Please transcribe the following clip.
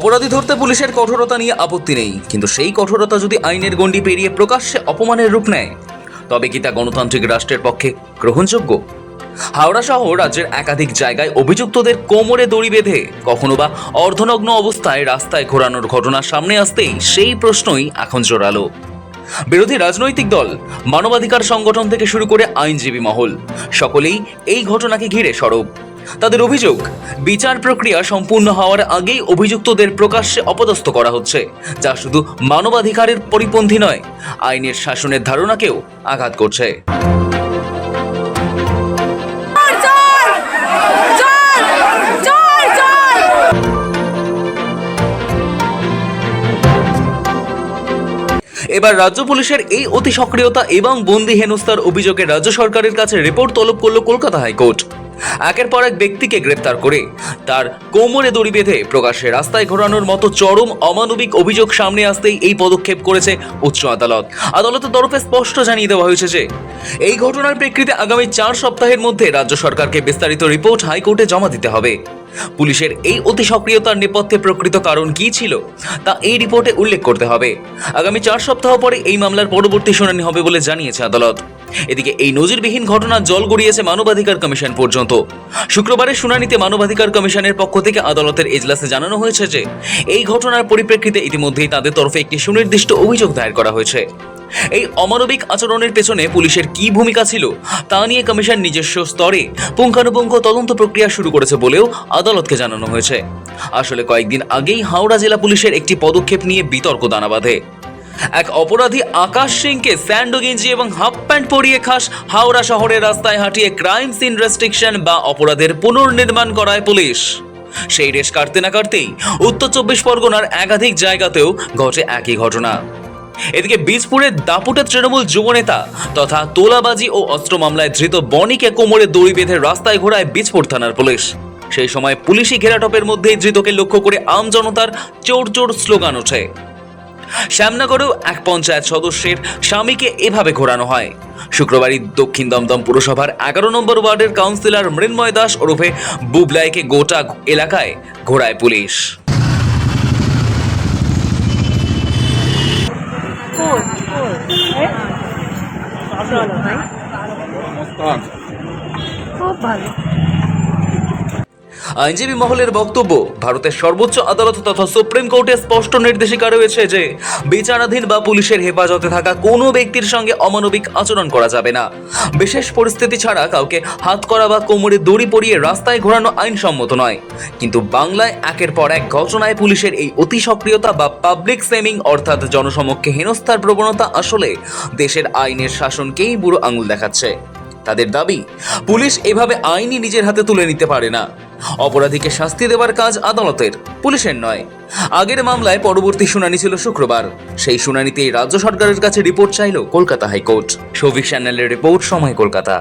অপরাধী ধরতে পুলিশের কঠোরতা নিয়ে আপত্তি নেই, কিন্তু সেই কঠোরতা যদি আইনের গণ্ডি পেরিয়ে প্রকাশ্যে অপমানের রূপ নেয়, তবে কি তা গণতান্ত্রিক রাষ্ট্রের পক্ষে গ্রহণযোগ্য? হাওড়া সহ রাজ্যের একাধিক জায়গায় অভিযুক্তদের কোমরে দড়ি বেঁধে কখনো বা অর্ধনগ্ন অবস্থায় রাস্তায় ঘোরানোর ঘটনা সামনে আসতেই সেই প্রশ্নই এখন জোরালো। বিরোধী রাজনৈতিক দল, মানবাধিকার সংগঠন থেকে শুরু করে আইনজীবী মহল সকলেই এই ঘটনাকে ঘিরে সরব। তাদের অভিযোগ, বিচার প্রক্রিয়া সম্পূর্ণ হওয়ার আগেই অভিযুক্তদের প্রকাশ্যে অপদস্থ করা হচ্ছে, যা শুধু মানবাধিকারের পরিপন্থী নয়, আইনের শাসনের ধারণাকেও আঘাত করছে। এবার রাজ্য পুলিশের এই অতি সক্রিয়তা এবং বন্দি হেনস্থার অভিযোগে রাজ্য সরকারের কাছে রিপোর্ট তলব করল কলকাতা হাইকোর্ট। একের পর এক ব্যক্তিকে গ্রেপ্তার করে তার কোমরে দড়ি বেঁধে প্রকাশ্যে রাস্তায় ঘোরানোর মতো চরম অমানবিক অভিযোগ সামনে আসতেই এই পদক্ষেপ করেছে উচ্চ আদালত। আদালতের তরফে স্পষ্ট জানিয়ে দেওয়া হয়েছে যে এই ঘটনার প্রেক্ষিতে আগামী 4 সপ্তাহের মধ্যে রাজ্য সরকারকে বিস্তারিত রিপোর্ট হাইকোর্টে জমা দিতে হবে। পুলিশের এই অতি সক্রিয়তার নেপথ্যে প্রকৃত কারণ কি ছিল তা এই রিপোর্টে উল্লেখ করতে হবে। আগামী 4 সপ্তাহ পরে এই মামলার পরবর্তী শুনানি হবে বলে জানিয়েছে আদালত। এদিকে এই নজিরবিহীন ঘটনা জল গড়িয়েছে মানবাধিকার কমিশন পর্যন্ত। শুক্রবারের শুনানিতে মানবাধিকার কমিশনের পক্ষ থেকে আদালতের এজলাসে জানানো হয়েছে যে এই ঘটনার পরিপ্রেক্ষিতে ইতিমধ্যেই তাদের তরফে একটি সুনির্দিষ্ট অভিযোগ দায়ের করা হয়েছে। এই অমানবিক আচরণের পেছনে পুলিশের কি ভূমিকা ছিল তা নিয়ে কমিশন নিজস্ব স্তরে পুঙ্খানুপুঙ্খ তদন্ত প্রক্রিয়া শুরু করেছে বলেও আদালতকে জানানো হয়েছে। আসলে কয়েকদিন আগেই হাওড়া জেলা পুলিশের একটি পদক্ষেপ নিয়ে বিতর্ক দানা বাঁধে। এক অপরাধী আকাশ সিংকে স্যান্ডো গেঞ্জি এবং হাফ প্যান্ট পরিয়ে খাস হাওড়া শহরের রাস্তায় হাঁটিয়ে ক্রাইম সিন রেস্ট্রিকশন বা অপরাধের পুনর্নির্মাণ করায় পুলিশ। সেই রেশ কাটতে না কাটতেই উত্তর 24 পরগনার একাধিক জায়গাতেও ঘটে একই ঘটনা। এদিকে বীজপুরের দাপুটে তৃণমূল যুবনেতা তথা তোলাবাজি ও অস্ত্র মামলায় ধৃত বনিকে কোমরে দড়ি বেঁধে রাস্তায় ঘোরায় বীজপুর থানার পুলিশ। সেই সময় পুলিশি ঘেরাটোপের মধ্যেই ধৃতকে লক্ষ্য করে আম জনতার চোর চোর স্লোগান ওঠে। শ্যামনগরেও এক পঞ্চায়েত সদস্যের স্বামীকে এভাবে ঘোরানো হয়। শুক্রবারই দক্ষিণ দমদম পুরসভার 11 নম্বর ওয়ার্ডের কাউন্সিলর মৃন্ময় দাস ওরফে বুবলাইকে গোটা এলাকায় ঘোরায় পুলিশ। আইনজীবী মহলের বক্তব্য, ভারতের সর্বোচ্চ আদালত তথা সুপ্রিম কোর্টের স্পষ্ট নির্দেশিকা রয়েছে যে বিচারাধীন বা পুলিশের হেফাজতে থাকা কোনো ব্যক্তির সঙ্গে অমানবিক আচরণ করা যাবে না। বিশেষ পরিস্থিতি ছাড়া কাউকে হাত করা বা কোমরে দড়ি পরিয়ে রাস্তায় ঘোরানো আইনসম্মত নয়। কিন্তু বাংলায় একের পর এক ঘটনায় পুলিশের এই অতি সক্রিয়তা বা পাবলিক সেমিং অর্থাৎ জনসমক্ষে হেনস্থার প্রবণতা আসলে দেশের আইনের শাসনকেই বুড়ো আঙুল দেখাচ্ছে। তাদের দাবি, পুলিশ এভাবে আইনই নিজের হাতে তুলে নিতে পারে না। অপরাধীকে শাস্তি দেওয়ার কাজ আদালতের, পুলিশের নয়। আগের মামলায় পরবর্তী শুনানি ছিল শুক্রবার। সেই শুনানিতেই রাজ্য সরকারের কাছে রিপোর্ট চাইল কলকাতা হাইকোর্ট। সৌভিক চ্যানেলের রিপোর্ট, সময় কলকাতা।